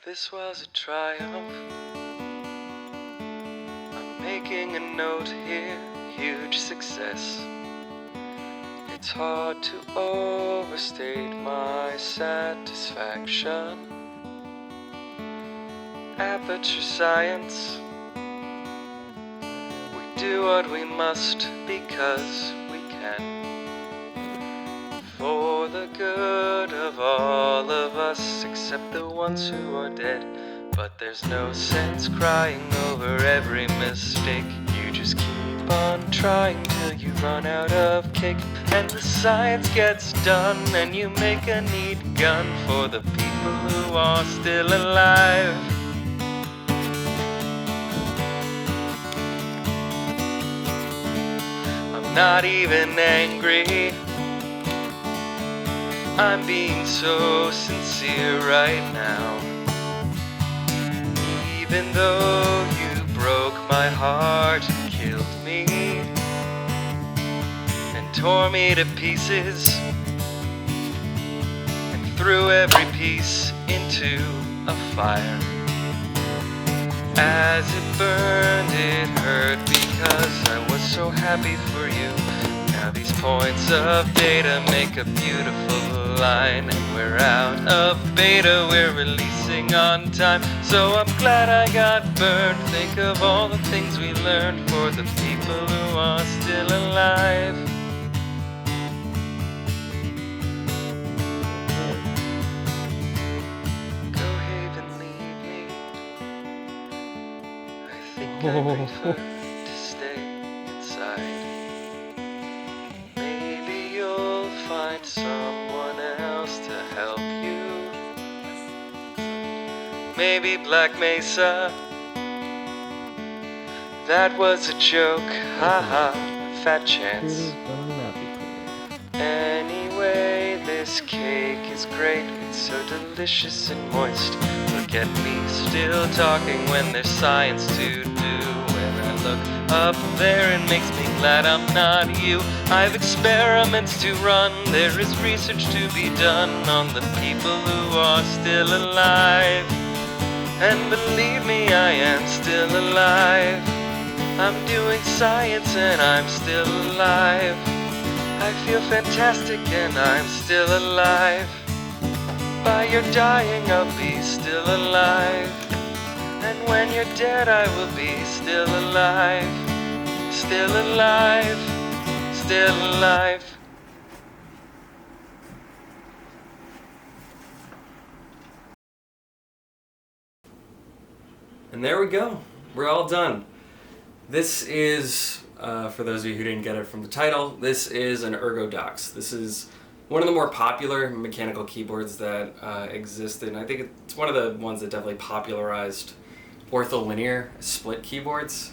This was a triumph. I'm making a note here, huge success. It's hard to overstate my satisfaction. Aperture science. We do what we must because we can. For the good of all of us, except the ones who are dead. But there's no sense crying over every mistake. You just keep on trying till you run out of cake. And the science gets done, and you make a neat gun for the people who are still alive. I'm not even angry. I'm being so sincere right now. Even though you broke my heart and killed me and tore me to pieces and threw every piece into a fire. As it burned, it hurt because I was so happy for you. Now these points of data make a beautiful line, and we're out of beta, we're releasing on time. So I'm glad I got burned. Think of all the things we learned for the people who are still alive. Go Haven, leave me. I think I prefer to stay inside. Maybe you'll find someone else to help you. Maybe Black Mesa. That was a joke, haha, fat chance. Anyway, this cake is great. It's so delicious and moist. Look at me still talking when there's science to do. When I look up there, it makes me glad I'm not you. I've experiments to run. There is research to be done on the people who are still alive. And believe me, I am still alive. I'm doing science and I'm still alive. I feel fantastic and I'm still alive. By your dying, I'll be still alive. And when you're dead, I will be still alive. Still alive. Still alive. And there we go. We're all done. This is, for those of you who didn't get it from the title, this is an Ergodox. This is one of the more popular mechanical keyboards that existed. And I think it's one of the ones that definitely popularized ortholinear split keyboards.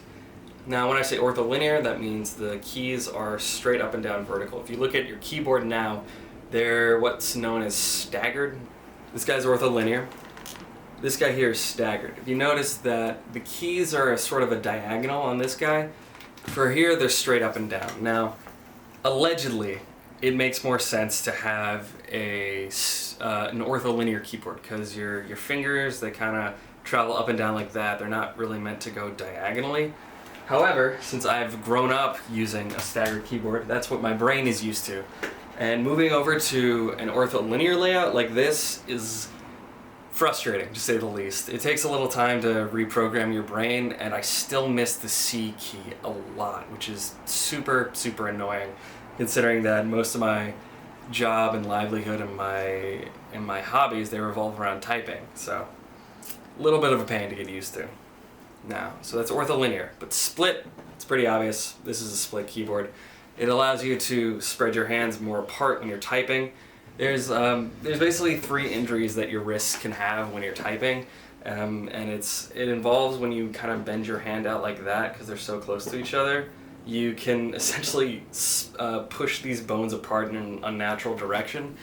Now, when I say ortholinear, that means the keys are straight up and down vertical. If you look at your keyboard now, they're what's known as staggered. This guy's ortholinear. This guy here is staggered. If you notice that the keys are sort of a diagonal on this guy, for here they're straight up and down. Now, allegedly, it makes more sense to have an ortholinear keyboard because your fingers, they kind of travel up and down like that. They're not really meant to go diagonally. However, since I've grown up using a staggered keyboard, that's what my brain is used to. And moving over to an ortholinear layout like this is frustrating, to say the least. It takes a little time to reprogram your brain, and I still miss the C key a lot, which is super, super annoying, considering that most of my job and livelihood and my hobbies, they revolve around typing. So, a little bit of a pain to get used to. Now, so that's ortholinear, but split, it's pretty obvious. This is a split keyboard. It allows you to spread your hands more apart when you're typing. There's basically 3 injuries that your wrists can have when you're typing, and it involves when you kind of bend your hand out like that because they're so close to each other. You can essentially push these bones apart in an unnatural direction,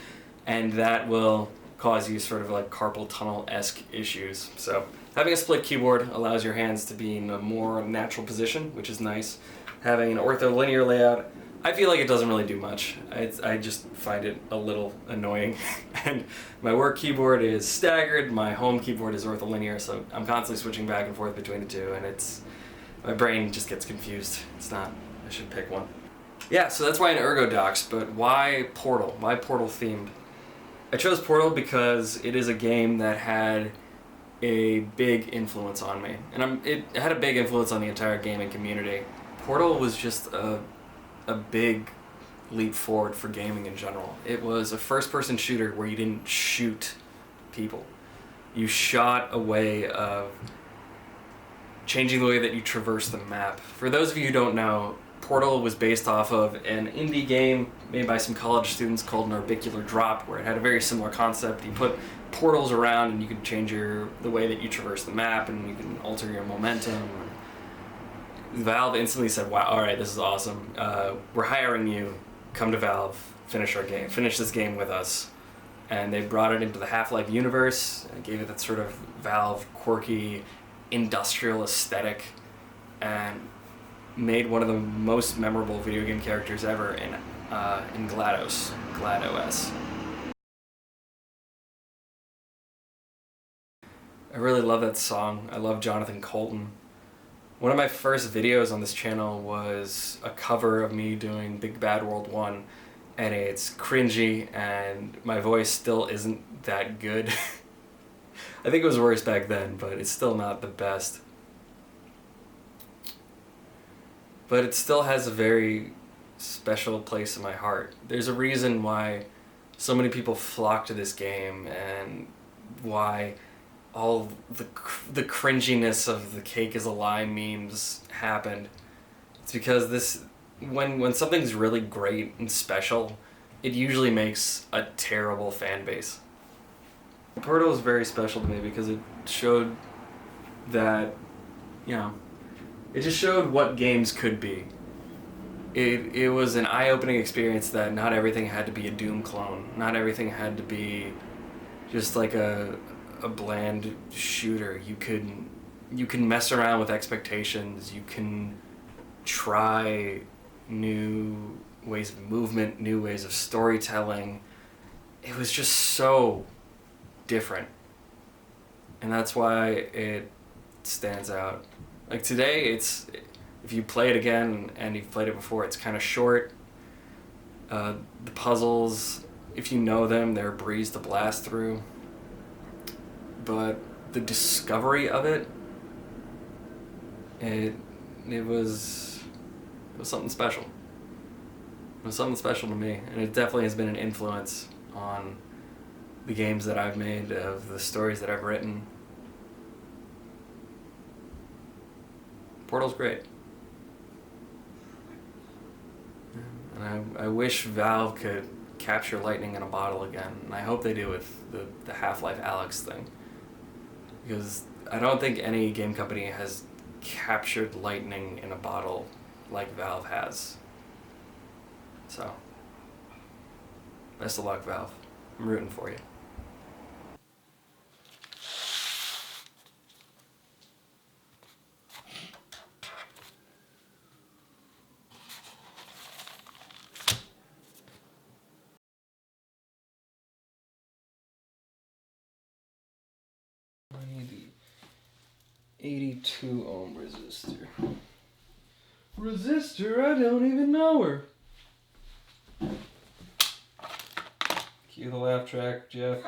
and that will cause you sort of like carpal tunnel-esque issues. So having a split keyboard allows your hands to be in a more natural position, which is nice. Having an ortholinear layout I feel like it doesn't really do much. I just find it a little annoying. And my work keyboard is staggered, my home keyboard is ortholinear, so I'm constantly switching back and forth between the two, and my brain just gets confused. It's not, I should pick one. Yeah, so that's why an Ergodox, but why Portal? Why Portal themed? I chose Portal because it is a game that had a big influence on me, and it had a big influence on the entire gaming community. Portal was just a big leap forward for gaming in general. It was a first-person shooter where you didn't shoot people. You shot a way of changing the way that you traverse the map. For those of you who don't know, Portal was based off of an indie game made by some college students called an orbicular drop, where it had a very similar concept. You put portals around and you could change the way that you traverse the map, and you can alter your momentum. Valve instantly said, wow, alright, this is awesome. We're hiring you. Come to Valve, finish this game with us. And they brought it into the Half-Life universe and gave it that sort of Valve quirky industrial aesthetic, and made one of the most memorable video game characters ever in GLaDOS. I really love that song. I love Jonathan Coulton. One of my first videos on this channel was a cover of me doing Big Bad World 1, and it's cringy, and my voice still isn't that good. I think it was worse back then, but it's still not the best. But it still has a very special place in my heart. There's a reason why so many people flock to this game, and why all the cringiness of the cake is a lie memes happened. It's because when something's really great and special, it usually makes a terrible fan base. Portal is very special to me because it showed that, it just showed what games could be. It was an eye-opening experience that not everything had to be a Doom clone. Not everything had to be just like a bland shooter. You can mess around with expectations. You can try new ways of movement, new ways of storytelling. It was just so different, and that's why it stands out. Like today, if you play it again and you've played it before, it's kind of short. The puzzles, if you know them, they're a breeze to blast through. But the discovery of it was something special. It was something special to me, and it definitely has been an influence on the games that I've made, of the stories that I've written. Portal's great. And I wish Valve could capture lightning in a bottle again, and I hope they do with the Half-Life Alyx thing. Because I don't think any game company has captured lightning in a bottle like Valve has. So, best of luck, Valve. I'm rooting for you. The 82 ohm resistor. Resistor? I don't even know her. Cue the laugh track, Jeff.